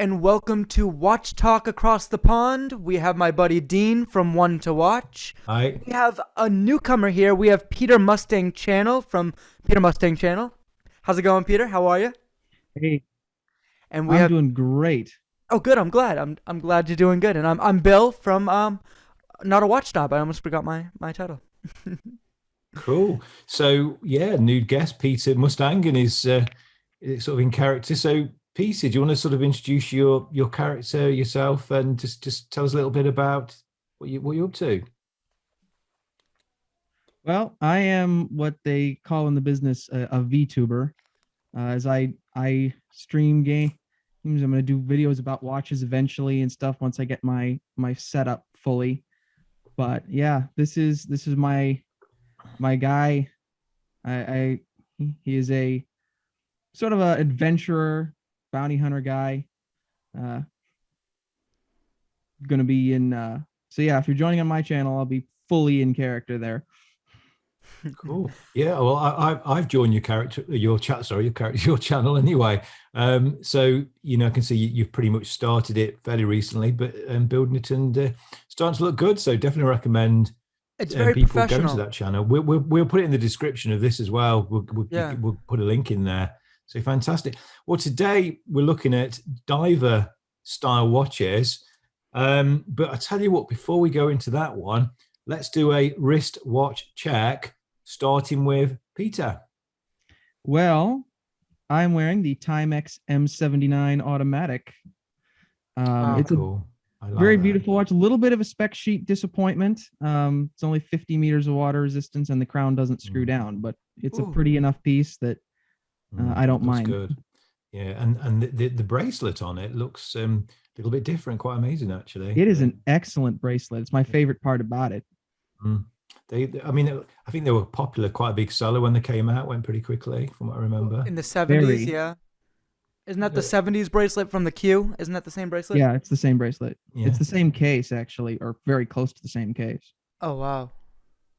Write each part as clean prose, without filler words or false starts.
and welcome to Watch Talk Across the Pond. We have my buddy Dean from One to Watch. Hi. We have a newcomer here. We have Peter Mustang Channel from Peter Mustang Channel. How's it going, Peter? How are you? Hey, And we I'm have doing great. Oh, good. I'm glad. I'm glad you're doing good. And I'm Bill from Not a Watch Snob. I almost forgot my title. Cool. So yeah, new guest Peter Mustang and his sort of in character. So Peter, do you want to sort of introduce your character yourself and just tell us a little bit about what you're up to? Well, I am what they call in the business a VTuber. As I stream games, I'm going to do videos about watches eventually and stuff once I get my setup fully. But yeah, this is my guy. He is a sort of an adventurer, bounty hunter guy. Gonna be in so yeah, if you're joining on my channel, I'll be fully in character there. Cool. Yeah. Well, I've joined your channel anyway. So I can see you've pretty much started it fairly recently, but building it and starting to look good. So definitely recommend. It's very people professional. go to that channel. We'll put it in the description of this as well. We'll put a link in there. So fantastic. Well, today we're looking at diver style watches. But I tell you what, before we go into that one, let's do a wrist watch check, starting with Peter. Well, I'm wearing the Timex M79 automatic. It's cool. a very beautiful watch. A little bit of a spec sheet disappointment. It's only 50 meters of water resistance, and the crown doesn't screw down. But it's a pretty enough piece that I don't mind. Good. Yeah, and the bracelet on it looks a little bit different. Quite amazing, actually. It is an excellent bracelet. It's my favorite part about it. I think they were popular, quite a big seller when they came out. Went pretty quickly, from what I remember. In the 70s, yeah. Isn't that the 70s bracelet from the Q? Isn't that the same bracelet? Yeah, it's the same bracelet. Yeah. It's the same case, actually, or very close to the same case. Oh, wow.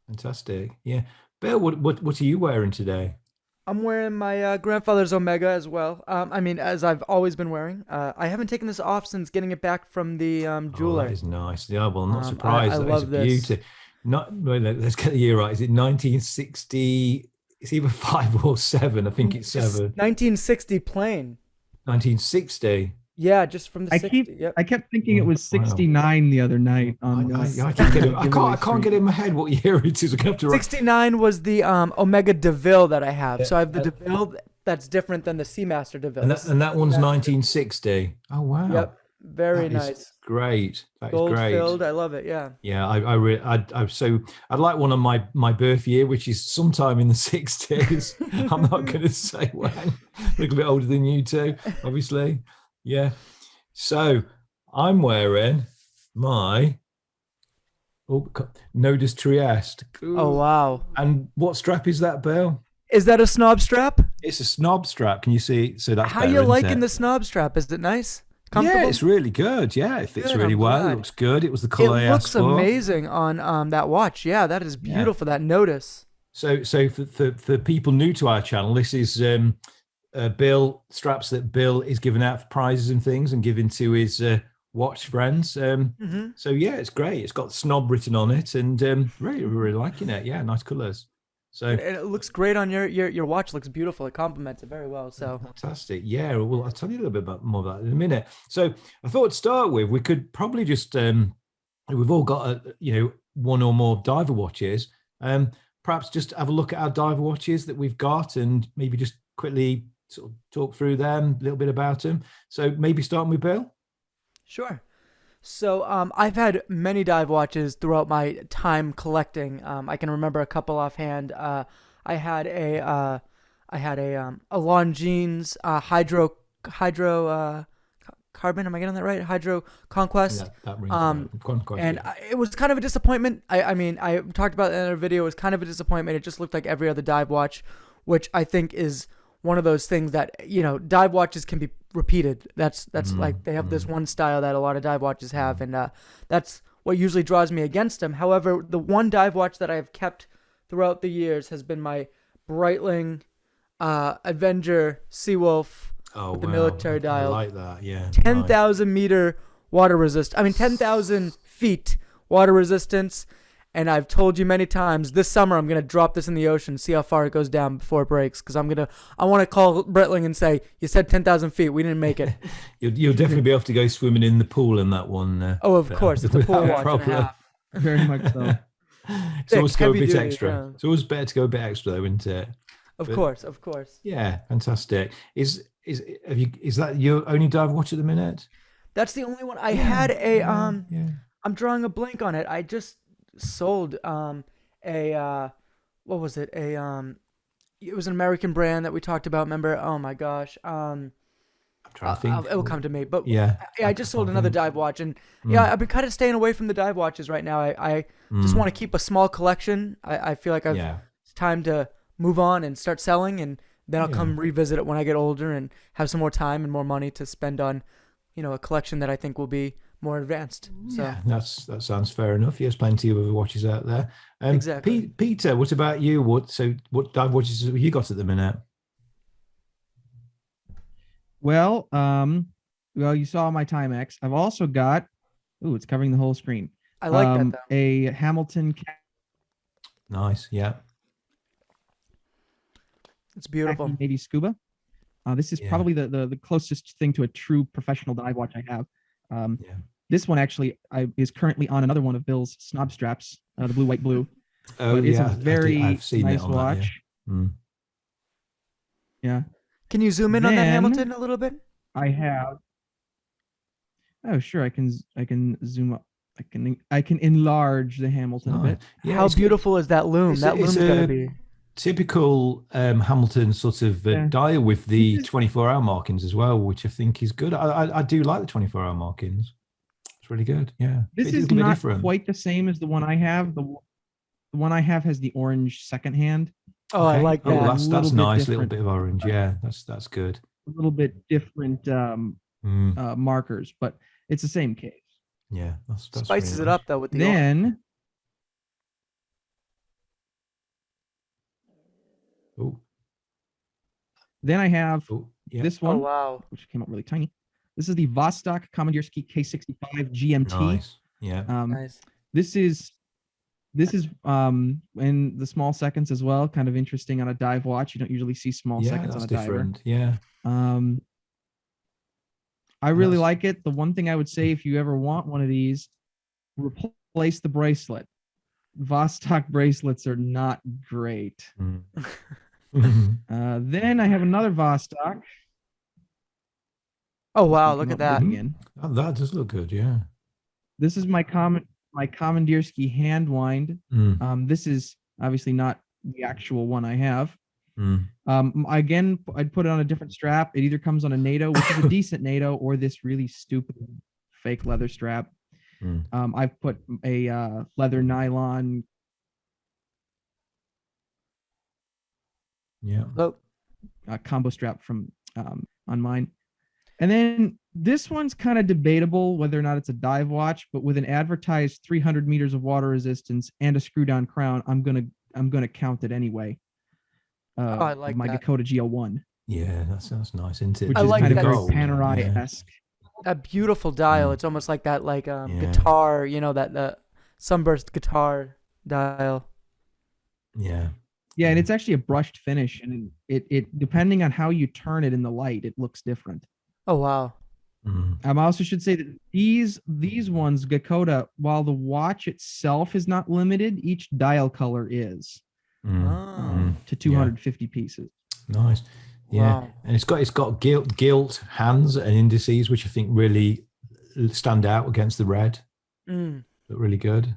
Fantastic. Yeah. Bill, what are you wearing today? I'm wearing my grandfather's Omega as well. As I've always been wearing. I haven't taken this off since getting it back from the jeweler. Oh, that is nice. Yeah, well, I'm not surprised. I That love is a this. beauty. Let's get the year right. Is it 1960? It's either 5 or 7. I think it's 7. 1960 plain. 1960. Yeah, just from the 60s. Yep. I kept thinking it was 69 the other night. I can't get in my head what year it is. I'm gonna have to 69 was the Omega DeVille that I have. Yeah. So I have the DeVille that's different than the Seamaster DeVille. And that one's 1960. Oh wow. Yep. Very nice. Great. That's Gold great. filled. I love it. Yeah. Yeah. I'd like one on my birth year, which is sometime in the 60s. I'm not going to say when. A little bit older than you two, obviously. Yeah. So I'm wearing my Nodus Trieste. Oh wow. And what strap is that, Bill? Is that a snob strap? It's a snob strap. Can you see? So that's how you liking the snob strap? Is it nice? Yeah, it's really good. Yeah, it fits really well. It looks good. It was the color I asked for. It looks amazing on that watch. Yeah, that is beautiful. Yeah. That Nodus. So for people new to our channel, this is Bill straps that Bill is giving out for prizes and things and giving to his watch friends. So yeah, it's great. It's got snob written on it, and really liking it. Yeah, nice colors. So it looks great on your watch. Looks beautiful. It complements it very well. So fantastic. Yeah. Well, I'll tell you a little bit more about that in a minute. So I thought to start with, we could probably just we've all got one or more diver watches. Perhaps just have a look at our diver watches that we've got, and maybe just quickly sort of talk through them, a little bit about them. So maybe starting with Bill. Sure. So I've had many dive watches throughout my time collecting. I can remember a couple offhand. I had a Longines hydro carbon. Am I getting that right? Hydro Conquest. Yeah, that rings Conquest. And it was kind of a disappointment. I talked about it in a video. It was kind of a disappointment. It just looked like every other dive watch, which I think is one of those things that, dive watches can be repeated. That's like they have this one style that a lot of dive watches have, and that's what usually draws me against them. However, the one dive watch that I have kept throughout the years has been my Breitling Avenger Seawolf Oh, with the wow. military I dial. like that. Yeah. 10,000 meter water resist. I mean, 10,000 feet water resistance. And I've told you many times, this summer I'm gonna drop this in the ocean, see how far it goes down before it breaks. Because I want to call Bretling and say, you said 10,000 feet, we didn't make it. You'll definitely be able to go swimming in the pool in that one. Oh, of course, it's a pool without watch and a half. Very much so. It's Thick, always go a heavy bit duty, extra. yeah. It's always better to go a bit extra, though, isn't it? Of But- course, of course. Yeah, fantastic. Is that your only dive watch at the minute? That's the only one. I Yeah, had a yeah. I'm drawing a blank on it. I just sold a what was it? It was an American brand that we talked about. Remember? Oh my gosh. I'm trying to think. It will come to me. But Yeah, I just sold can't another think. dive watch, and Mm. yeah, I've been kind of staying away from the dive watches right now. I just want to keep a small collection. I feel like Yeah, it's time to move on and start selling, and then I'll Yeah. come revisit it when I get older and have some more time and more money to spend on, a collection that I think will be more advanced. So yeah, that sounds fair enough. There's plenty of other watches out there. Exactly. Peter, what about you? What dive watches have you got at the minute? Well, you saw my Timex. I've also got, it's covering the whole screen. I like that though. A Hamilton Nice. Yeah. It's beautiful. Navy Scuba. This is Yeah. probably the closest thing to a true professional dive watch I have. Yeah. This one actually is currently on another one of Bill's snob straps, the blue, white, blue. Oh, But it's yeah. a very I've seen nice it on watch. that. Yeah. Yeah. Can you zoom in on that Then- Hamilton a little bit? I have. Oh, sure. I can zoom up. I can enlarge the Hamilton a Nice. bit. Yeah, How it's good. beautiful is that loom? It's That loom's gotta be. Typical Hamilton sort of Yeah. dial with the This is- 24-hour markings as well, which I think is good. I do like the 24-hour markings. It's really good. Yeah. This It's a is little bit not different. quite the same as the one I have. The one I have has the orange second hand. Oh, I Okay. like Oh, that. that's Little bit nice. Little different. bit of orange. Yeah, that's good. A little bit different markers, but it's the same case. Yeah, that's Spices really it up though with the Then Oh, I have yeah. this Oh one, wow. which came out really tiny. This is the Vostok Commandeersky K65 GMT. Nice. Yeah. Nice. This is in the small seconds as well, kind of interesting on a dive watch. You don't usually see small Yeah, seconds on that's a diver. different. Yeah. I really That's- like it. The one thing I would say, if you ever want one of these, replace the bracelet. Vostok bracelets are not great. Mm. Then I have another Vostok. Oh wow, Came look out at that. big again. That does look good. Yeah. This is my Commandeersky hand wind. Mm. This is obviously not the actual one I have. Mm. Again, I'd put it on a different strap. It either comes on a NATO, which is a decent NATO, or this really stupid fake leather strap. Mm. I've put a leather nylon Yeah. Oh, combo strap from on mine. And then this one's kind of debatable whether or not it's a dive watch, but with an advertised 300 meters of water resistance and a screw down crown, I'm gonna count it anyway. I like my that. Dakota GL1, Yeah, that sounds nice, isn't it? which I is like kind of that. very Gold, yeah. Panerai-esque. a beautiful dial. Mm. It's almost like that Yeah. guitar, that sunburst guitar dial. Yeah. Yeah, and it's actually a brushed finish, and it depending on how you turn it in the light, it looks different. Oh wow. Mm. I also should say that these ones, Dakota, while the watch itself is not limited, each dial color is Mm. Oh. to 250 pieces. Nice. Yeah. Wow. And it's got gilt hands and indices, which I think really stand out against the red. Mm. Look really good.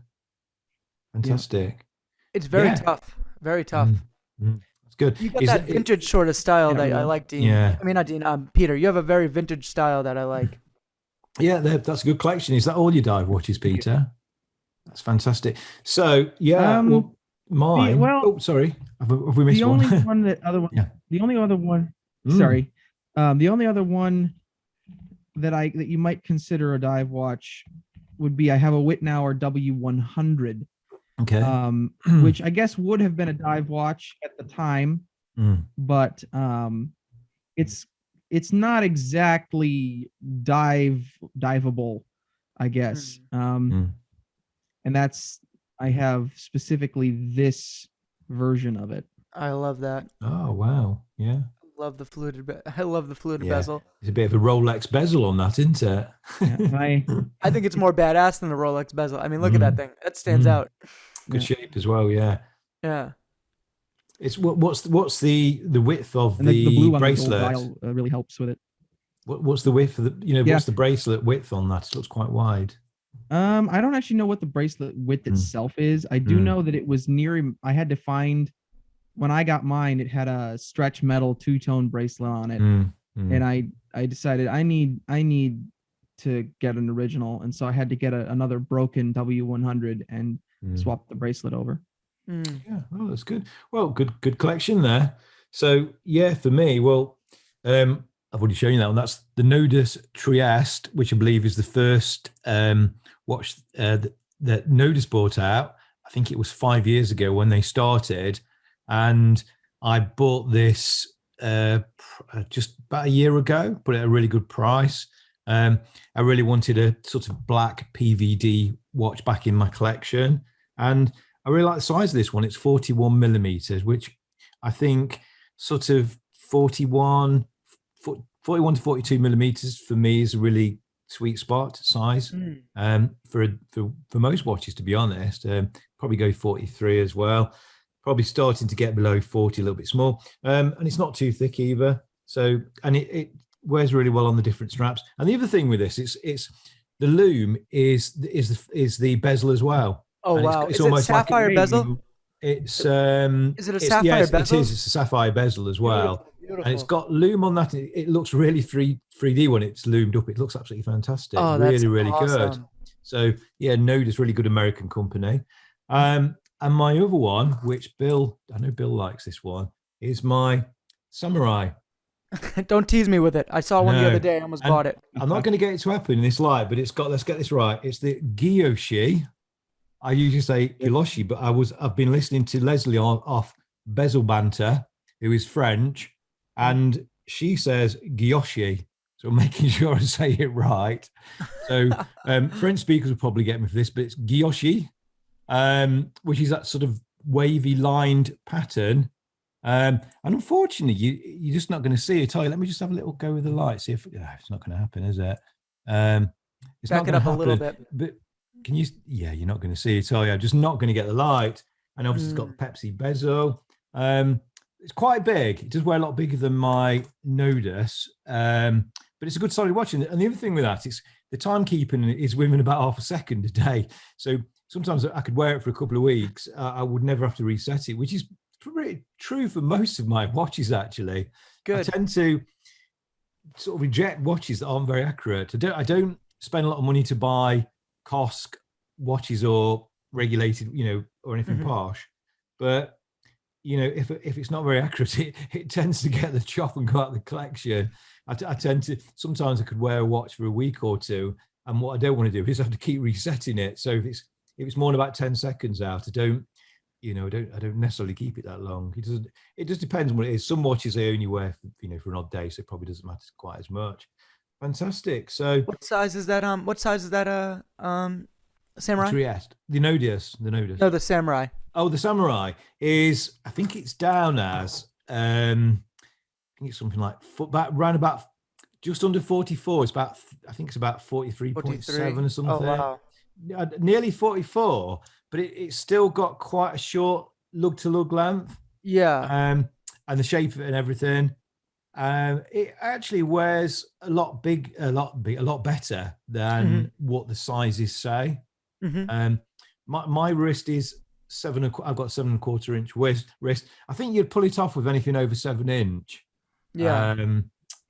Fantastic. It's very Yeah. tough. Very tough. It's good. You got Is that it- vintage sort of style Yeah, that I really. like, Dean. Yeah. I mean, not Dean. Peter, you have a very vintage style that I like. Yeah, that's a good collection. Is that all your dive watches, Peter? That's fantastic. So yeah, well, mine. well, oh, sorry, have we missed The one? only one that other one, Yeah. the only other one. Mm. Sorry, the only other one that you might consider a dive watch would be I have a Wittnauer W100, Okay. which I guess would have been a dive watch at the time, Mm. but it's it's not exactly diveable, I guess. And that's, I have specifically this version of it. I love that. Oh wow, yeah, Love the fluted. I love the fluted yeah. bezel. It's a bit of a Rolex bezel on that, isn't it? Yeah, I think it's more badass than the Rolex bezel. I mean, look at that thing. That stands out. Good Yeah. shape as well. Yeah. Yeah. It's what's the width of And the blue on the gold bracelet? dial really helps with it. What's the width of the Yeah. what's the bracelet width on that? It looks quite wide. I don't actually know what the bracelet width itself is. I do know that it was near. I had to find, when I got mine, it had a stretch metal 2-tone bracelet on it, and I decided I need to get an original, and so I had to get another broken W100 and swap the bracelet over. Yeah, oh, that's good. Well, good collection there. So yeah, for me, well, I've already shown you that one. That's the Nodus Trieste, which I believe is the first watch that Nodus brought out. I think it was 5 years ago when they started, and I bought this just about a year ago, but at a really good price. I really wanted a sort of black PVD watch back in my collection, and I really like the size of this one. It's 41 millimeters, which I think sort of 41 to 42 millimeters for me is a really sweet spot size. For most watches, to be honest. Probably go 43 as well. Probably starting to get below 40, a little bit small. And it's not too thick either. So, and it wears really well on the different straps. And the other thing with this, it's the loom is the bezel as well. Oh, wow. It's almost sapphire bezel? It's is it a sapphire bezel? It is. It's a sapphire bezel as well. Beautiful. And it's got loom on that. It looks really 3D when it's loomed up. It looks absolutely fantastic. Oh, really awesome. good. So yeah, Nodus, really good American company. And my other one, which I know Bill likes this one, is my Samurai. Don't tease me with it. I saw one the other day. I almost bought it. I'm not going to get it to happen in this live, but let's get this right. It's the Gyoshi. I usually say Giloshi, but I've been listening to Leslie off Bezel Banter, who is French, and she says Gyoshi. So I'm making sure I say it right. So French speakers will probably get me for this, but it's Gyoshi, which is that sort of wavy lined pattern. And unfortunately, you're just not going to see it. Let me just have a little go with the light. See if it's not going to happen, is it? It's Back not it up a little bit. But can you? Yeah, you're not going to see it. I'm just not going to get the light. And obviously, it's got the Pepsi bezel. It's quite big. It does wear a lot bigger than my Nodus, but it's a good solid watch. And the other thing with that is the timekeeping is within about half a second a day. So sometimes I could wear it for a couple of weeks. I would never have to reset it, which is pretty true for most of my watches, actually. Good. I tend to sort of reject watches that aren't very accurate. I don't spend a lot of money to buy Kosk watches or regulated, or anything posh. But, if it's not very accurate, it tends to get the chop and go out of the collection. I tend to, sometimes I could wear a watch for a week or two. And what I don't want to do is have to keep resetting it. So if it's more than about 10 seconds out, I don't necessarily keep it that long. It just depends on what it is. Some watches I only wear for an odd day, so it probably doesn't matter quite as much. Fantastic. So what size is that? Samurai? Trieste. The Nodus. No, the Samurai. Oh, the Samurai is, I think it's down as I think it's something like around about just under 44. It's about, I think it's about 43.7 or something. Oh, wow. Nearly 44, but it's still got quite a short lug to lug length. Yeah. And the shape of it and everything. It actually wears a lot better than what the sizes say. My wrist is I've got 7.25 inch wrist. I think you'd pull it off with anything over 7 inch. Yeah.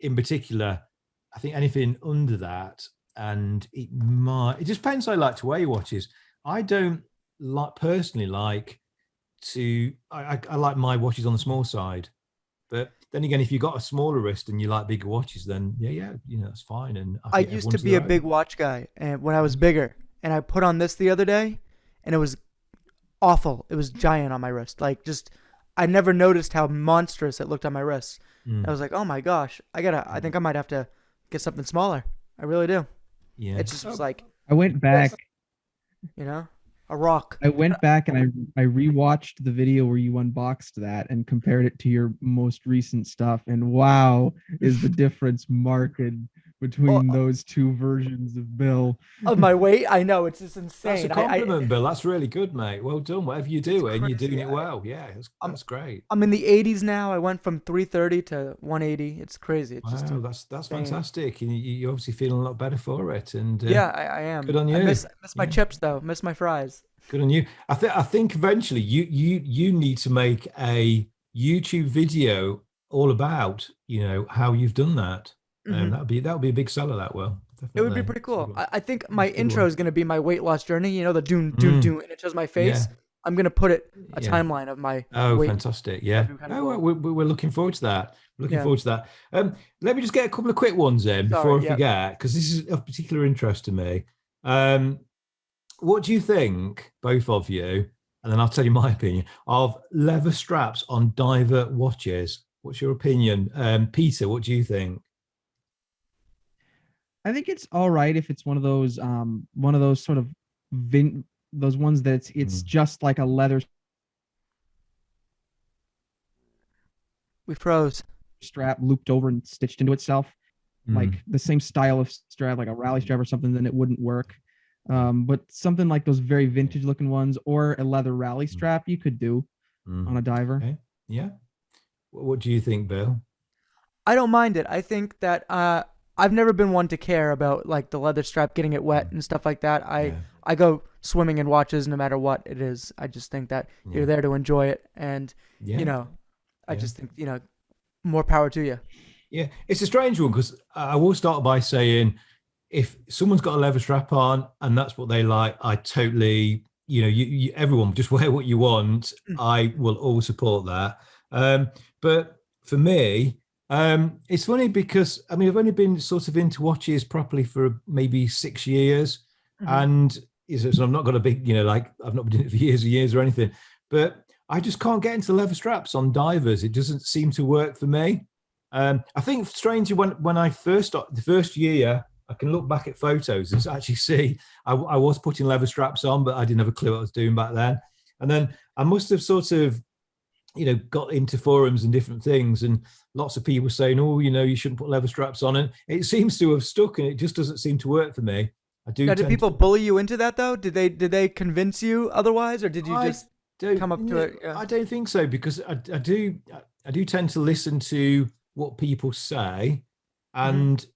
In particular, I think anything under that, and it just depends how I like to wear your watches. I don't personally like to, I like my watches on the small side. But then again, if you've got a smaller wrist and you like bigger watches, then yeah, that's fine. And I used to be a big watch guy, and when I was bigger, and I put on this the other day, and it was awful. It was giant on my wrist. I never noticed how monstrous it looked on my wrist. I was like, oh my gosh, I think I might have to get something smaller. I really do. Yeah. It just was like, I went back. you know, a rock. I went back and I rewatched the video where you unboxed that and compared it to your most recent stuff. And wow, is the difference marked Oh, between those two versions of Bill. of my weight, I know it's just That's a insane. compliment, Bill. That's really good, mate. Well done. Whatever you It's do, and you're doing crazy. it well. Yeah, I'm that's great. I'm in the 80s now. I went from 330 to 180. It's crazy. It's just Wow, that's insane. fantastic, and you're obviously feeling a lot better for it. And Yeah, I am. good on I you. miss my Yeah, chips though. Miss my fries. good on you. I think eventually you need to make a YouTube video all about how you've done that. Hmm. That would be a big seller. That will It would be definitely. pretty It's a good cool. one. I think my It's a good intro one. is gonna be my weight loss journey. You know, the doom doom Mm, doom, and it shows my yeah, face. I'm gonna put it a yeah. timeline of my Oh, weight. fantastic. That'd Yeah. be kind of Oh, well, cool. we're looking forward to that. We're looking Yeah. forward to that. Let me just get a couple of quick ones in before Sorry. I Yep. forget, because this is of particular interest to me. Um, what do you think, both of you, and then I'll tell you my opinion, of leather straps on diver watches? What's your opinion? Peter, what do you think? I think it's all right if it's one of those sort of those ones that it's Mm, just like a leather We froze. strap looped over and stitched into itself, mm, like the same style of strap, like a rally strap or something, then it wouldn't work. yeah, But something like those very vintage looking ones or a leather rally mm, strap you could do mm. on a diver. Okay. Yeah. What do you think, Bill? I don't mind it. I think that I've never been one to care about like the leather strap getting it wet Mm, and stuff like that. yeah. I go swimming in watches no matter what it is. I just think that you're Yeah. there to enjoy it, and you Yeah. know, I Yeah. just think more power to you. Yeah, it's a strange one because I will start by saying if someone's got a leather strap on and that's what they like, I totally, everyone just wear what you want. Mm. I will always support that. But for me, it's funny because I mean I've only been sort of into watches properly for maybe 6 years, Mm-hmm. and so I'm not got a big, like I've not been doing it for years and years or anything, but I just can't get into leather straps on divers. It doesn't seem to work for me. I think strangely when I first started the first year, I can look back at photos and actually see I was putting leather straps on, but I didn't have a clue what I was doing back then. And then I must have sort of, got into forums and different things, and lots of people saying, "Oh, you shouldn't put leather straps on," and it seems to have stuck, and it just doesn't seem to work for me. I do Now, did tend people to. bully you into that though? Did they convince you otherwise, or did you I just come up to don't. it? Yeah. I don't think so because I do tend to listen to what people say, Hmm. and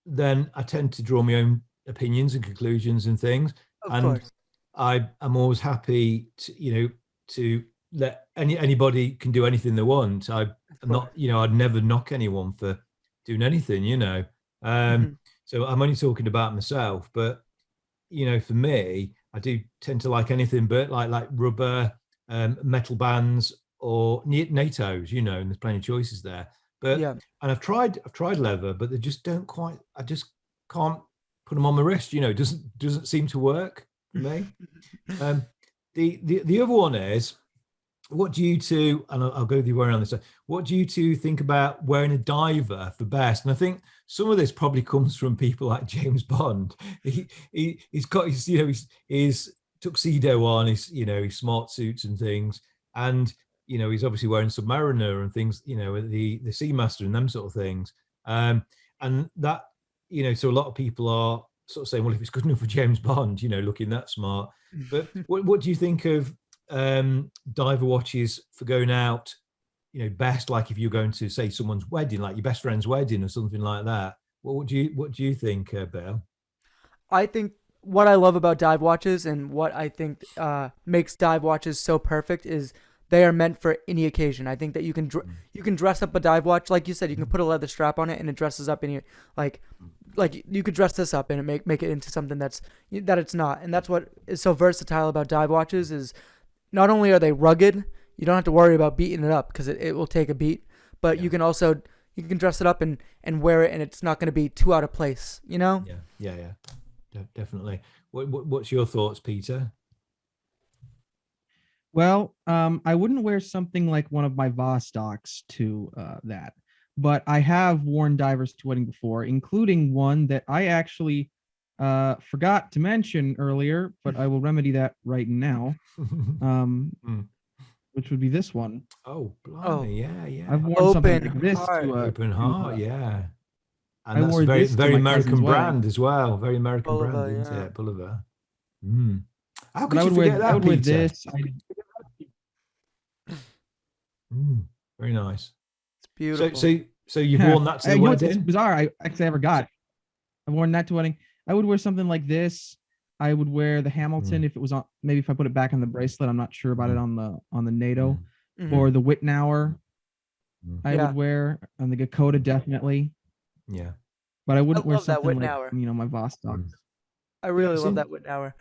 then I tend to draw my own opinions and conclusions and things. Of And course. I'm always happy to let anybody can do anything they want. I'm Of course. not, I'd never knock anyone for doing anything. Hmm. So I'm only talking about myself, but for me, I do tend to like anything but like rubber, metal bands or NATOs, and there's plenty of choices there. But Yeah. and I've tried leather, but they just don't quite. I just can't put them on my wrist. It doesn't seem to work for me. Um, the other one is what do you two, and I'll go the other way around this. What do you two think about wearing a diver for best? And I think some of this probably comes from people like James Bond. He's got his tuxedo on, his smart suits and things, and he's obviously wearing Submariner and things, the Seamaster and them sort of things. And that so a lot of people are sort of saying, well, if it's good enough for James Bond, looking that smart. But what do you think of diver watches for going out, best like if you're going to say someone's wedding, like your best friend's wedding or something like that? What do you think, Bill? I think what I love about dive watches and what I think makes dive watches so perfect is they are meant for any occasion. I think that you can dress up a dive watch like you said. You can put a leather strap on it and it dresses up in you like you could dress this up and make it into something that it's not. And that's what is so versatile about dive watches is not only are they rugged, you don't have to worry about beating it up because it will take a beat, but Yeah, you can dress it up and wear it and it's not going to be too out of place, you know? yeah, yeah, yeah, definitely. What's your thoughts, Peter? Well, I wouldn't wear something like one of my Vostocks to that. but I have worn divers to wedding before, including one that I actually forgot to mention earlier, but I will remedy that right now. Mm. Which would be this one. Oh, blimey. Oh. Yeah. I've worn something Open like this heart. to Open heart. Yeah. I And that's wore very, this to very my American cousin's wedding. brand as well. Very American brand, Bulova, isn't yeah. it? Bulova. Mm. How But could I you would wear forget that, Peter? this. Very nice. It's beautiful. So you've worn that to the you know what's wedding? bizarre? I actually never got. I've worn that to wedding. I would wear something like this. I would wear the Hamilton if it was on. Maybe if I put it back on the bracelet, I'm not sure about it on the NATO Mhm. or the Wittenauer. I Yeah. would wear on the Dakota definitely, Yeah. but I wouldn't wear love that something like Wittenauer. my Vostok. I really love see- that Wittenauer.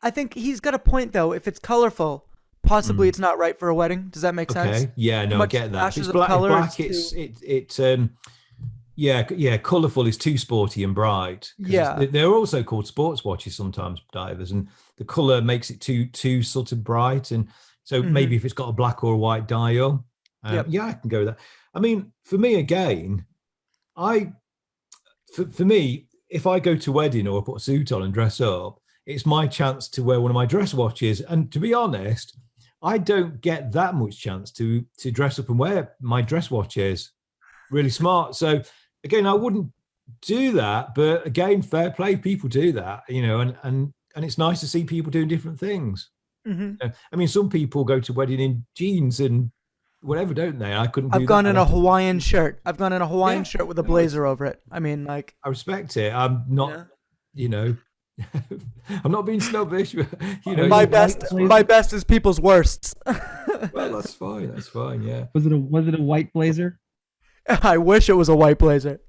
I think he's got a point though. If it's colorful, possibly it's not right for a wedding. Does that make sense? Okay. Yeah. Too No, I much get that. If flashes it's of black. color, Black. it's Yeah. Colourful is too sporty and bright. 'Cause Yeah. they're also called sports watches sometimes, divers, and the colour makes it too sort of bright. And so maybe if it's got a black or a white dial, Yep. yeah, I can go with that. I mean, for me again, for me, if I go to a wedding or put a suit on and dress up, it's my chance to wear one of my dress watches. And to be honest, I don't get that much chance to dress up and wear my dress watches. Really smart. So again, I wouldn't do that, but again, fair play. People do that, and it's nice to see people doing different things. I mean, some people go to wedding in jeans and whatever, don't they? I couldn't. I've gone in a Hawaiian shirt. I've gone in a Hawaiian shirt with a blazer over it. I mean, like, I respect it. I'm not, I'm not being snobbish. But, my best is people's worsts. Well, that's fine. That's fine. Yeah. Was it a white blazer? I wish it was a white blazer.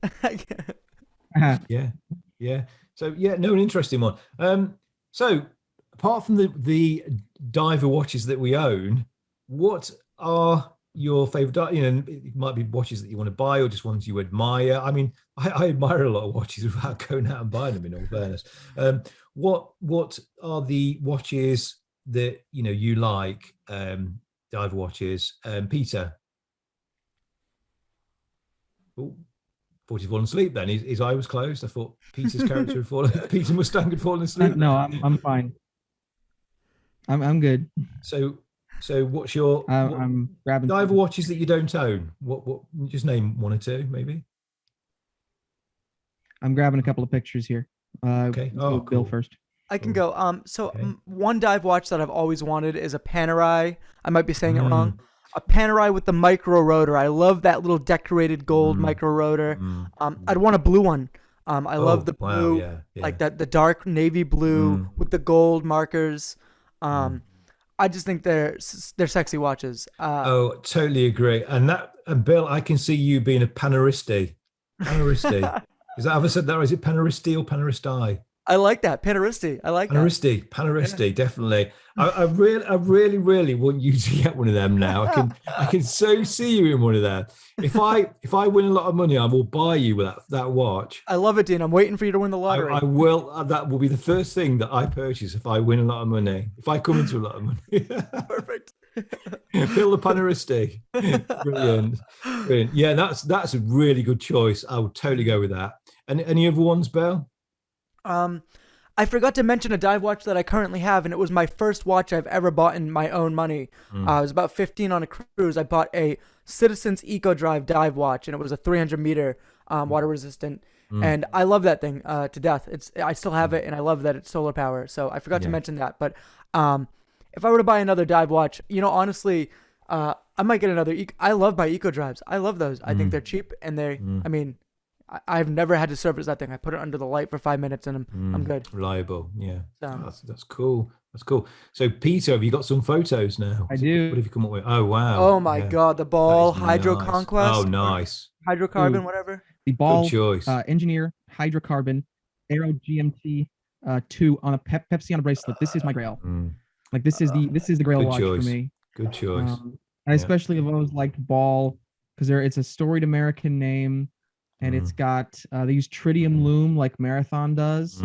Yeah. So no, an interesting one. So apart from the diver watches that we own, what are your favorite? It might be watches that you want to buy or just ones you admire. I mean, I admire a lot of watches without going out and buying them. In all fairness, what are the watches that you like? Diver watches. Peter. Oh, thought he'd fallen asleep then. His eye was closed. I thought Peter's character had fallen. Peter Mustang had fallen asleep. No, I'm fine. I'm good. So what's your I'm grabbing diver watches that you don't own? What just name one or two, maybe? I'm grabbing a couple of pictures here. Okay. Let's go with Bill Cool. first. I can go. One dive watch that I've always wanted is a Panerai. I might be saying it wrong. A Panerai with the micro rotor. I love that little decorated gold micro rotor. I'd want a blue one. I love the blue, yeah. like that, the dark navy blue with the gold markers. I just think they're sexy watches. Totally agree. And Bill, I can see you being a Panaristi. Panaristi. Is that, have I said that, or is it Panaristi or Panaristi? I like that. Panaristi. I like Panaristi, definitely. I really, really want you to get one of them now. I can so see you in one of them. If I win a lot of money, I will buy you with that watch. I love it, Dean. I'm waiting for you to win the lottery. I will. That will be the first thing that I purchase if I win a lot of money. If I come into a lot of money. Perfect. Bill the Panaristi. Brilliant. Yeah, that's a really good choice. I would totally go with that. And any other ones, Bill? I forgot to mention a dive watch that I currently have, and it was my first watch I've ever bought in my own money. I was about 15 on a cruise. I bought a Citizens Eco Drive dive watch, and it was a 300 meter water resistant. And I love that thing to death. I still have it, and I love that it's solar power. So I forgot to mention that. But if I were to buy another dive watch, honestly, I might get another. I love my Eco Drives. I love those. I think they're cheap, and I mean, I've never had to service that thing. I put it under the light for 5 minutes and I'm good. Reliable, yeah. So, that's cool. That's cool. So Peter, have you got some photos now? I do. What have you come up with? Oh wow. Oh my God, the ball Hydro nice. Conquest. Oh nice. Hydrocarbon, whatever. The ball Good choice. engineer hydrocarbon Aero GMT 2 on a Pepsi on a bracelet. This is my grail. Like this is the grail watch choice. for me. Good choice. I especially have always liked ball because it's a storied American name. And it's got they use tritium loom like Marathon does.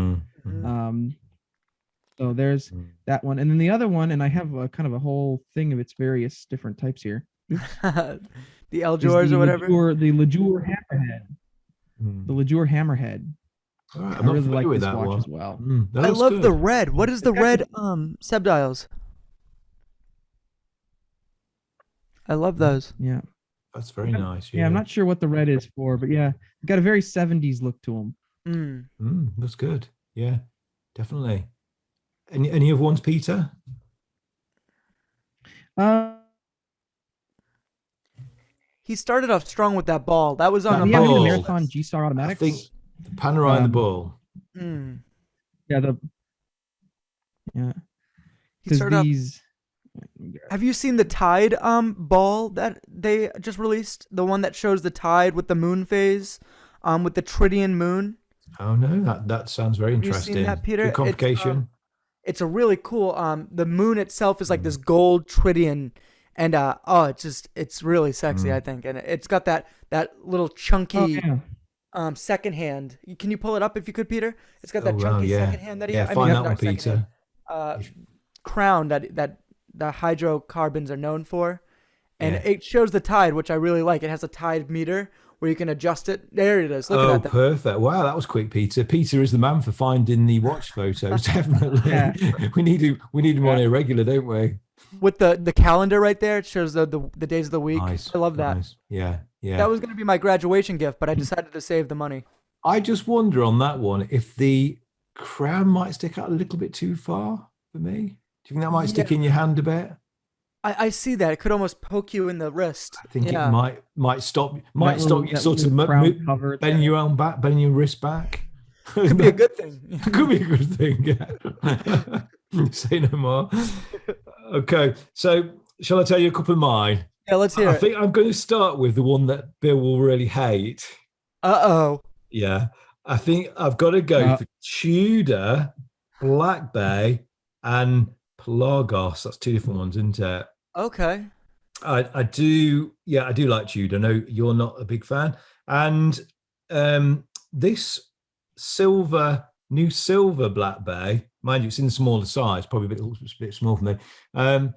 So there's that one, and then the other one, and I have a kind of a whole thing of its various different types here. The is Eldjors or whatever. The Lejour Hammerhead. The Lejour Hammerhead. All right, I I'm not really familiar like with this that watch one. as well. That I looks love the good. red. What is the got red subdials? I love those. Yeah. That's very nice. Yeah, I'm not sure what the red is for, but yeah, got a very 70s look to them. That's good. Yeah, definitely. Any other ones, Peter? He started off strong with that ball. That was on That a Yeah, we need a ball. Marathon G-Star I Automatics. think the Panerai and the ball. Yeah, yeah. He Because started off. these. Have you seen the Tide ball that they just released? The one that shows the tide with the moon phase, with the Tridian moon. Oh no, that sounds very Have you interesting. seen that, Peter? Good complication. It's a really cool. The moon itself is like this gold Tridian, and it's really sexy, I think, and it's got that little chunky. Oh, yeah. Second hand. Can you pull it up if you could, Peter? It's got that wow, chunky yeah. second hand that he. Yeah, I find mean, that not one, second Peter. hand, crown that the hydrocarbons are known for, and Yeah. it shows the tide, which I really like. It has a tide meter where you can adjust it. There it is. Look at that thing. Perfect. Wow, that was quick, Peter. Peter is the man for finding the watch photos. Definitely. Yeah. We need him on here regular, don't we? With the calendar right there, it shows the days of the week. Nice. I love that. Nice. Yeah. That was going to be my graduation gift, but I decided to save the money. I just wonder on that one if the crown might stick out a little bit too far for me. Do you think that might stick in your hand a bit? I see that. It could almost poke you in the wrist. I think it might stop you sort of bending your own back, bending your wrist back. Could be a good thing. It could be a good thing, yeah. Say no more. Okay, so shall I tell you a couple of mine? Yeah, let's hear it. I think I'm going to start with the one that Bill will really hate. Uh-oh. Yeah, I think I've got to go for Tudor, Black Bay, and Pelagos. That's two different ones, isn't it? Okay. I do like Tudor. I know you're not a big fan. And this new silver Black Bay, mind you, it's in smaller size, probably a bit small for me. And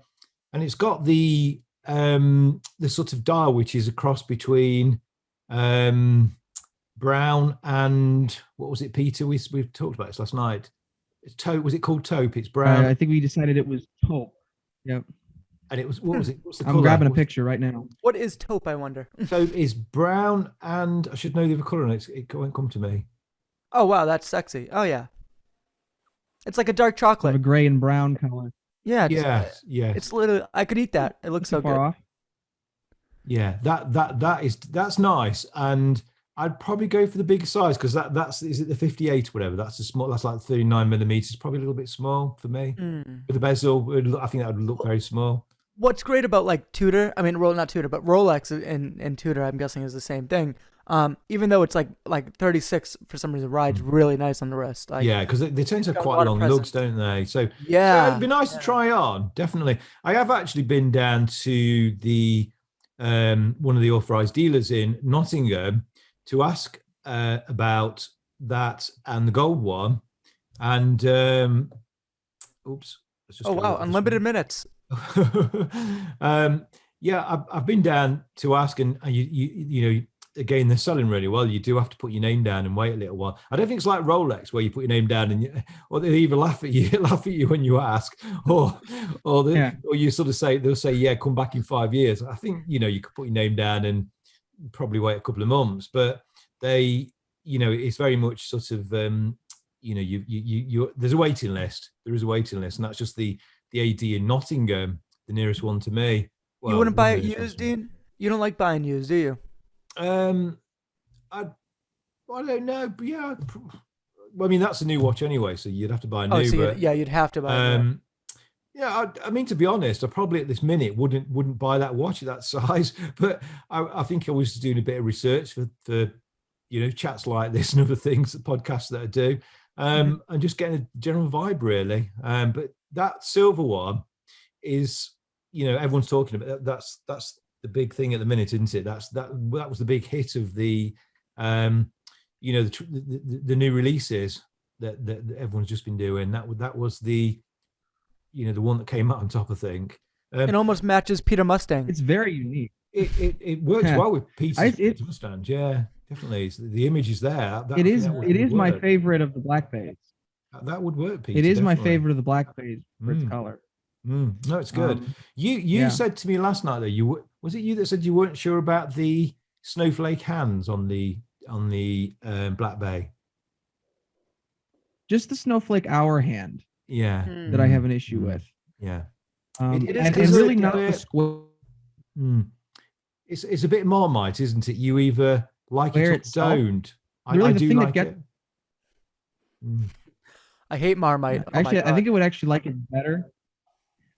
it's got the sort of dial which is a cross between brown and what was it, Peter? We talked about this last night. It's taupe. Was it called taupe? It's brown. I think we decided it was taupe. Yep. And it was, what was it? What's the I'm color? grabbing a picture right now. What is taupe, I wonder? Taupe is brown, and I should know the other color, and it won't come to me. Oh wow, that's sexy. Oh yeah. It's like a dark chocolate. Sort of a gray and brown color. Yeah. Yes. It's literally. I could eat that. It looks so good. Off. Yeah, that's nice, and I'd probably go for the bigger size because that's is it the 58 or whatever? That's a small. That's like 39 millimeters. Probably a little bit small for me. With the bezel, I think that would look very small. What's great about like Tudor? I mean, not Tudor, but Rolex and Tudor, I'm guessing is the same thing. Even though it's like 36 for some reason, rides really nice on the wrist. Like, yeah, because they tend to have quite long lugs, don't they? So yeah, it'd be nice to try on. Definitely, I have actually been down to the one of the authorized dealers in Nottingham to ask about that and the gold one, and oops. Oh wow, unlimited minutes. Yeah, I've been down to ask, and you know, again, they're selling really well. You do have to put your name down and wait a little while. I don't think it's like Rolex where you put your name down and or they either laugh at you when you ask, or you sort of they'll say, yeah, come back in 5 years. I think, you know, you could put your name down and probably wait a couple of months, but they, you know, it's very much sort of, you know, you there's a waiting list. There is a waiting list, and that's just the AD in Nottingham, the nearest one to me. Well, you wouldn't buy it used, Dean? You don't like buying used, do you? I don't know, but yeah. Well, I mean, that's a new watch anyway, so you'd have to buy a new. Oh, so you'd have to buy. Yeah, I mean, to be honest, I probably at this minute wouldn't buy that watch at that size. But I think I was doing a bit of research for you know, chats like this and other things, podcasts that I do, and just getting a general vibe really. But that silver one is, you know, everyone's talking about that. That's the big thing at the minute, isn't it? That was the big hit of the, you know, the new releases that everyone's just been doing. That was the, you know, the one that came out on top, I think. It almost matches Peter Mustang. It's very unique. It works Yeah. well with Peter's It Mustang. Yeah, definitely. The image is there. it is my favorite of the black phase. That would work, Peter. It is my definitely. favorite of the black phase for its color. No, it's good. You said to me last night though, was it you that said you weren't sure about the snowflake hands on the Black Bay? Just the snowflake hour hand. Yeah. That I have an issue with. Yeah. It is and really not the square. It's a bit Marmite, isn't it? You either like it or don't. Really, I the do thing like that it. I hate Marmite. Actually, I think it would actually like it better.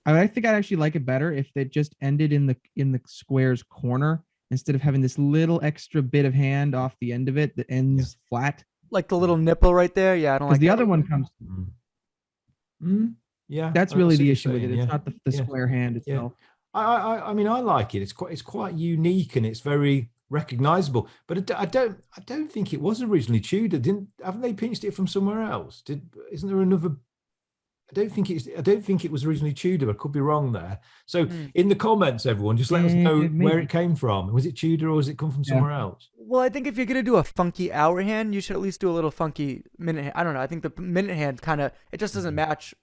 I think I'd actually like it better if it just ended in the square's corner instead of having this little extra bit of hand off the end of it that ends flat. Like the little nipple right there. Yeah, I don't like the that. other one comes. Yeah, that's really the issue with it. It's not the square hand itself. I mean, I like it. It's quite unique and it's very recognizable. But I don't think it was originally Tudor. Haven't they pinched it from somewhere else? Isn't there another? I don't think it was originally Tudor. I could be wrong there. So in the comments, everyone, just let us know where it came from. Was it Tudor or has it come from somewhere else? Well, I think if you're gonna do a funky hour hand, you should at least do a little funky minute hand. I don't know. I think the minute hand it just doesn't match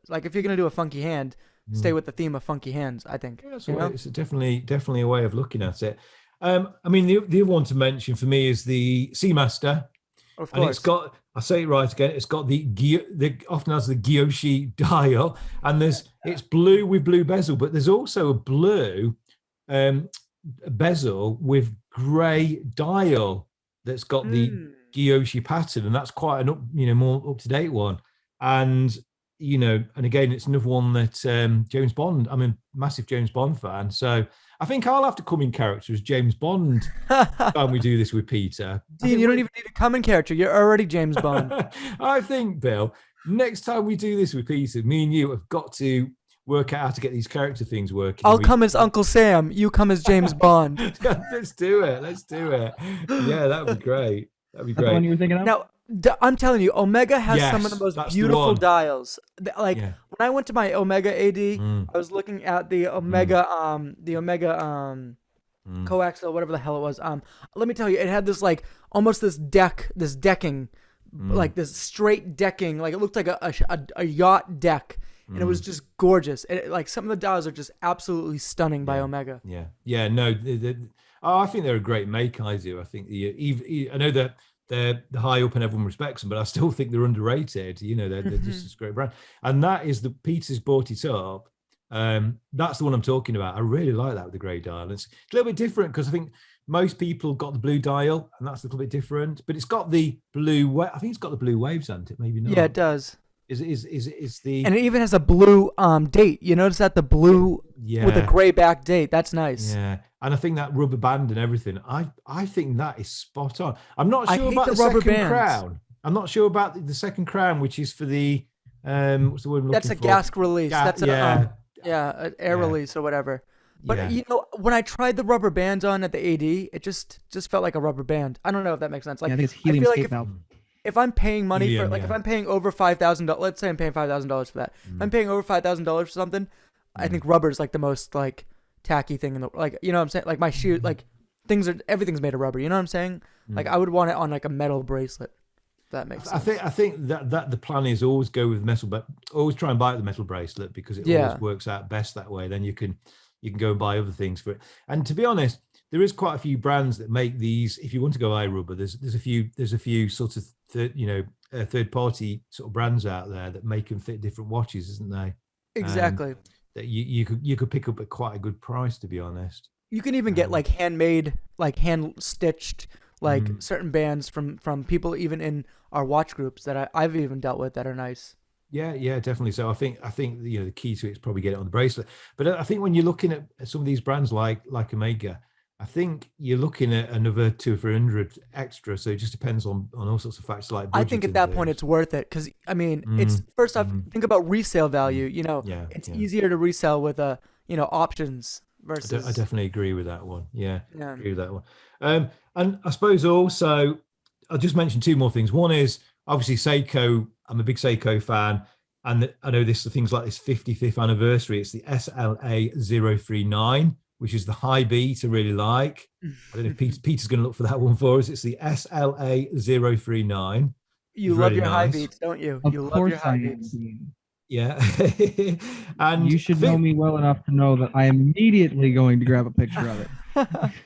like if you're gonna do a funky hand, stay with the theme of funky hands. I think. Yeah, so it's definitely a way of looking at it. I mean, the other one to mention for me is the Seamaster. Of course. And it's got, I say it right again, it's got the often has the Gyoshi dial, and it's blue with blue bezel, but there's also a blue bezel with grey dial that's got the Gyoshi pattern, and that's quite an more up to date one. And and again, it's another one that James Bond. I'm a massive James Bond fan, so I think I'll have to come in character as James Bond when we do this with Peter. Dean, you don't even need to come in character. You're already James Bond. I think, Bill, next time we do this with Peter, me and you have got to work out how to get these character things working. I'll come as Uncle Sam. You come as James Bond. Let's do it. Yeah, that would be great. That'd be great. The one you were thinking of? Now, I'm telling you, Omega has some of the most beautiful dials. Like when I went to my Omega AD, I was looking at the Omega, coaxial, whatever the hell it was. Let me tell you, it had this like almost this decking, like this straight decking, like it looked like a yacht deck, and it was just gorgeous. Like some of the dials are just absolutely stunning by Omega. Yeah. No, I think they're a great make. I do. I think I know that. They're high up and everyone respects them, but I still think they're underrated. They're just a great brand. And that is the Peter's bought it up. That's the one I'm talking about. I really like that with the grey dial. It's a little bit different because I think most people got the blue dial, and that's a little bit different. But it's got the blue. I think it's got the blue waves, hasn't it? Maybe not. Yeah, it does. Is the and it even has a blue date. You notice that the blue with a gray back date. That's nice. Yeah, and I think that rubber band and everything. I think that is spot on. I'm not sure about the rubber second bands. crown. I'm not sure about the second crown, which is for the what's the word? That's a gas release. That's an air release or whatever. But when I tried the rubber bands on at the AD, it just felt like a rubber band. I don't know if that makes sense. Like I think it's helium escape valve. If I'm paying money for if I'm paying over $5,000, let's say I'm paying $5,000 for that. If I'm paying over $5,000 for something, I think rubber is like the most like tacky thing in the what I'm saying. Like my shoe, like everything's made of rubber. You know what I'm saying? Like I would want it on like a metal bracelet. If that makes sense. I think that the plan is always go with metal, but always try and buy the metal bracelet because it always works out best that way. Then you can go and buy other things for it. And to be honest, there is quite a few brands that make these. If you want to go iRubber, there's a few sort of third party sort of brands out there that make and fit different watches, isn't they? Exactly. That you could pick up at quite a good price, to be honest. You can even get like handmade, like hand stitched, like certain bands from people even in our watch groups that I've even dealt with that are nice. Yeah, definitely. So I think the key to it is probably get it on the bracelet. But I think when you're looking at some of these brands like Omega, I think you're looking at another 200 or 300 extra. So it just depends on all sorts of factors like budget. I think at that point it's worth it because it's first off think about resale value. It's easier to resell with options versus. I definitely agree with that one. Yeah, agree with that one. And I suppose also I'll just mention two more things. One is obviously Seiko. I'm a big Seiko fan. And I know this things like this 55th anniversary. It's the SLA 039, which is the high beat I really like. I don't know if Peter's going to look for that one for us. It's the SLA 039. You It's love really your high nice. beats, don't you? Of You love your course I high am, beats. Dean. Yeah. And You I should know think me well enough to know that I am immediately going to grab a picture of it.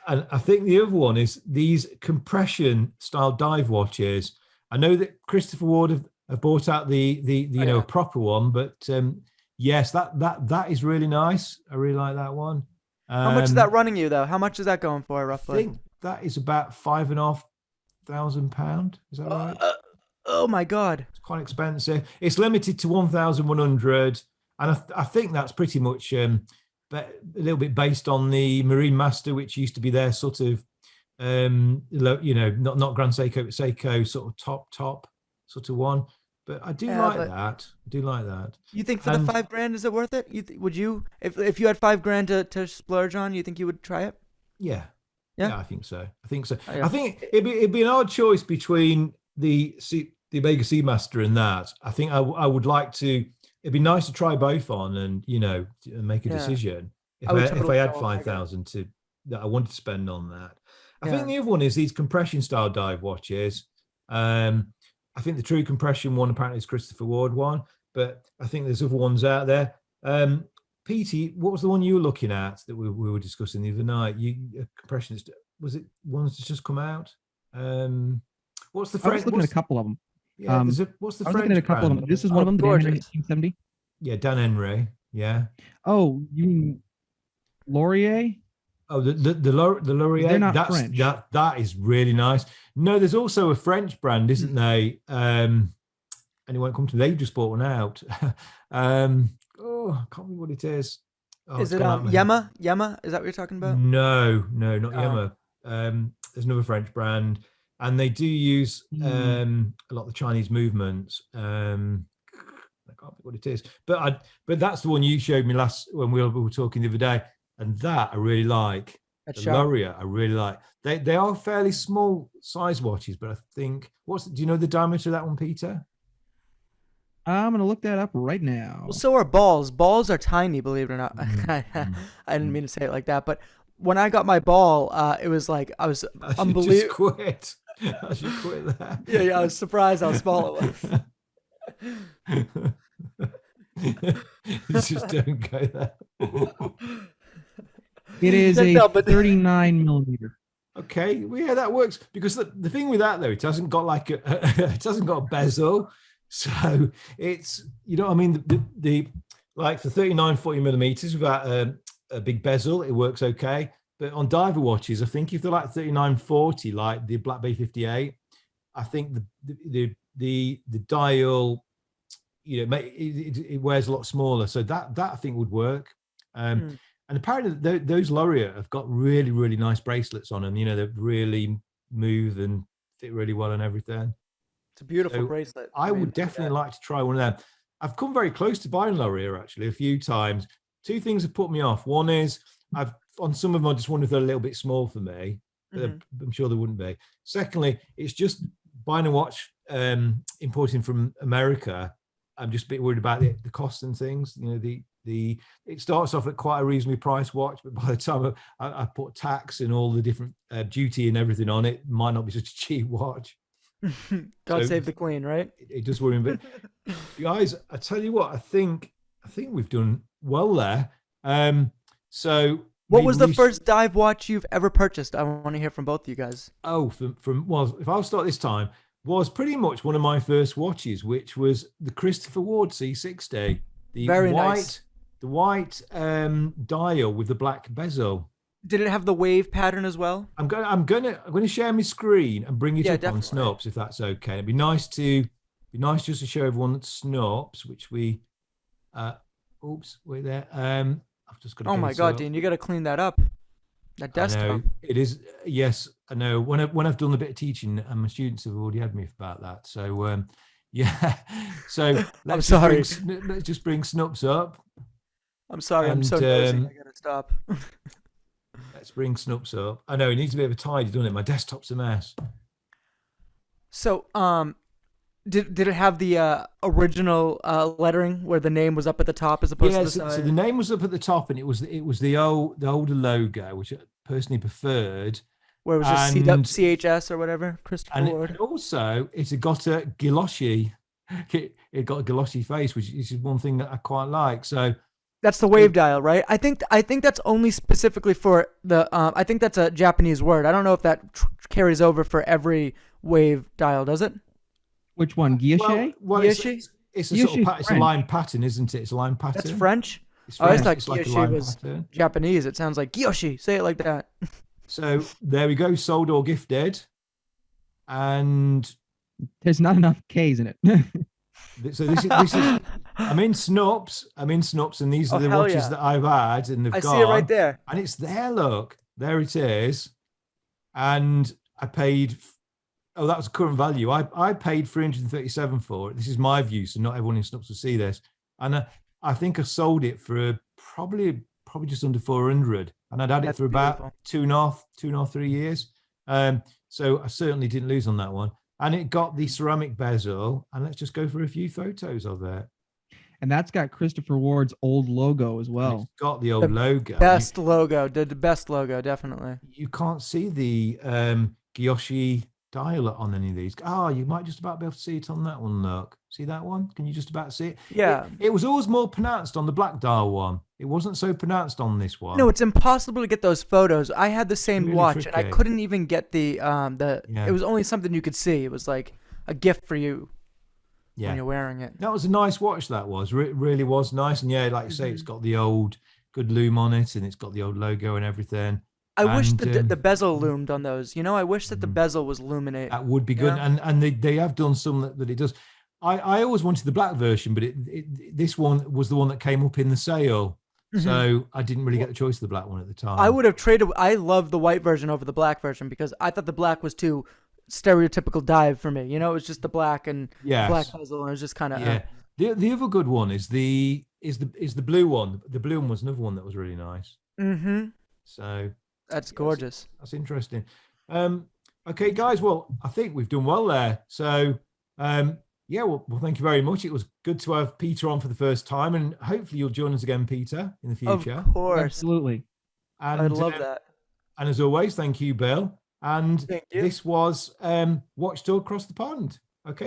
and I think the other one is these compression style dive watches. I know that Christopher Ward have bought out the Oh, you know yeah. proper one, but yes, that is really nice. I really like that one. How much is that Um, running you though? How much is that going for I roughly? think that is about £5,500. Is that right? Uh, oh my god. It's quite expensive. It's limited to 1,100, and I think that's pretty much a little bit based on the Marine Master, which used to be their sort of not Grand Seiko, but Seiko sort of top sort of one. But I do Yeah, like but that. I do like that. you think for the And 5 grand is it worth it? Would you if you had 5 grand to splurge on, you think you would try it? yeah, Yeah. yeah, I think so. I think so. Oh, I yeah. think it'd be an odd choice between the Omega Seamaster and that. I think I would like to. It'd be nice to try both on and make a Yeah. decision. I would If totally I had go five Omega. thousand to that I wanted to spend on that. I think Yeah. the other one is these compression style dive watches. I think the true compression one apparently is Christopher Ward one, but I think there's other ones out there. Petey, what was the one you were looking at that we were discussing the other night? Compressionist, was it ones that's just come out? What's the I was French? looking at a couple of them. Yeah, what's the I was looking at a French couple of brand? them. This is Oh, one of them, the gorgeous. 1870. Yeah, Dan Henry. Yeah. Oh, you mean Laurier? Oh, the Laurier. They're not French. That is really nice. No, there's also a French brand, isn't they? And it won't come to me. They just bought one out. Oh, I can't remember what it is. Oh, Is it's it gone out of my head. Yema? Yema? Is that what you're talking about? No, not Oh. Yema. There's another French brand, and they do use a lot of the Chinese movements. I can't think what it is, but that's the one you showed me last when we were talking the other day, and that I really like. That's The sharp. Laurier I really like. They are fairly small size watches, but I think do you know the diameter of that one, Peter? I'm gonna look that up right now. Well, so are balls. Balls are tiny, believe it or not. Mm. I didn't mean to say it like that, but when I got my ball, it was like I was I should unbelievable. just quit. I should quit that. Yeah, I was surprised how small it was. You just don't go there. It is a No, but 39 millimeter. Okay, well, yeah, that works because the thing with that though, it hasn't got like it hasn't got a bezel, so it's what I mean. The like for 39, 40 millimeters without a big bezel, it works okay. But on diver watches, I think if they're like 39, 40, like the Black Bay 58, I think the dial, it wears a lot smaller, so that I think would work. And apparently those Laurier have got really, really nice bracelets on them. They're really move and fit really well and everything. It's a beautiful So bracelet. I would definitely like to try one of them. I've come very close to buying Laurier actually a few times. Two things have put me off. One is on some of them I just wonder if they're a little bit small for me. But I'm sure they wouldn't be. Secondly, it's just buying a watch importing from America. I'm just a bit worried about the cost and things. It starts off at quite a reasonably priced watch, but by the time I put tax and all the different duty and everything on it, might not be such a cheap watch. God save the queen, right? It does worry me. But guys, I tell you what, I think we've done well there. So what was the first dive watch you've ever purchased? I want to hear from both of you guys. Oh, if I'll start this time, was pretty much one of my first watches, which was the Christopher Ward C60. Very nice. The white dial with the black bezel. Did it have the wave pattern as well? I'm gonna share my screen and bring it up definitely. on Snops if that's okay. It'd be nice just to show everyone that Snops, which we oops, wait there. I've just got to Oh my God, Dean, you got to clean that up. That desktop. I know, it is. Yes, I know. When I've done a bit of teaching, and my students have already had me about that. So yeah. So let's just bring Snops up. I'm sorry, I'm so nosy. I gotta stop. Let's bring Snops up. I know it needs a bit of a tidy, doesn't it? My desktop's a mess. So, Did it have the original lettering where the name was up at the top as opposed Yeah, to the so side? the name was up at the top, and it was the older logo, which I personally preferred, Where it was just and CHS or whatever, Christopher and, Ward. and also it's got a galoshy. It got a galoshy face, which is one thing that I quite like. So That's the wave dial, right? I think that's only specifically for the. I think that's a Japanese word. I don't know if that carries over for every wave dial, does it? Which one? Guilloche? well, Gyoshi? it's a sort of Gyoshi's it's a French. line pattern, isn't it? It's a line That's pattern. French. It's Oh, I French. thought It's like a Gyoshi line was pattern. Japanese. It sounds like Gyoshi. Say it like that. So there we go, sold or gifted, and There's not enough K's in it. so this is I'm in Snops, and these are Oh, the hell watches yeah. that I've had, and they've I gone, see it right there. and it's there. Look, there it is, and I paid. Oh, that was current value. I paid 337 for it. This is my view, so not everyone in Snops will see this, and I think I sold it for probably just under 400, and I'd had it That's for about beautiful. 2.5, 3 years. So I certainly didn't lose on that one. And it got the ceramic bezel, and let's just go for a few photos of it. And that's got Christopher Ward's old logo as And well. it's got the old The logo. Best logo. The best logo, definitely. You can't see the Gyoshi dial on any of these. Oh, you might just about be able to see it on that one. Look, see that one? Can you just about see it? Yeah. It was always more pronounced on the black dial one. It wasn't so pronounced on this one. No, it's impossible to get those photos. I had the same Really watch, and I tricky. couldn't even get the. Yeah. It was only something you could see. It was like a gift for you when Yeah. you're wearing it. That was a nice watch. That was really was nice. And yeah, like you say, it's got the old good loom on it, and it's got the old logo and everything. I wish And, the bezel loomed on those. You know, I wish that the bezel was luminate. That would be good. Yeah. And they have done some that it does. I always wanted the black version, but this one was the one that came up in the sale. So I didn't really get the choice of the black one at the time. I would have traded. I love the white version over the black version because I thought the black was too stereotypical dive for me. You know, it was just the black and Yes. black bezel, and it was just kind of. Yeah. The other good one is the blue one. The blue one was another one that was really nice. Mm-hmm. So That's gorgeous. that's interesting. Okay, guys. Well, I think we've done well there. So yeah, well, thank you very much. It was good to have Peter on for the first time, and hopefully you'll join us again, Peter, in the future. Of course. Absolutely. And, I'd love that. And as always, thank you, Bill. And Thank you. this was Watch Talk Across the Pond. Okay.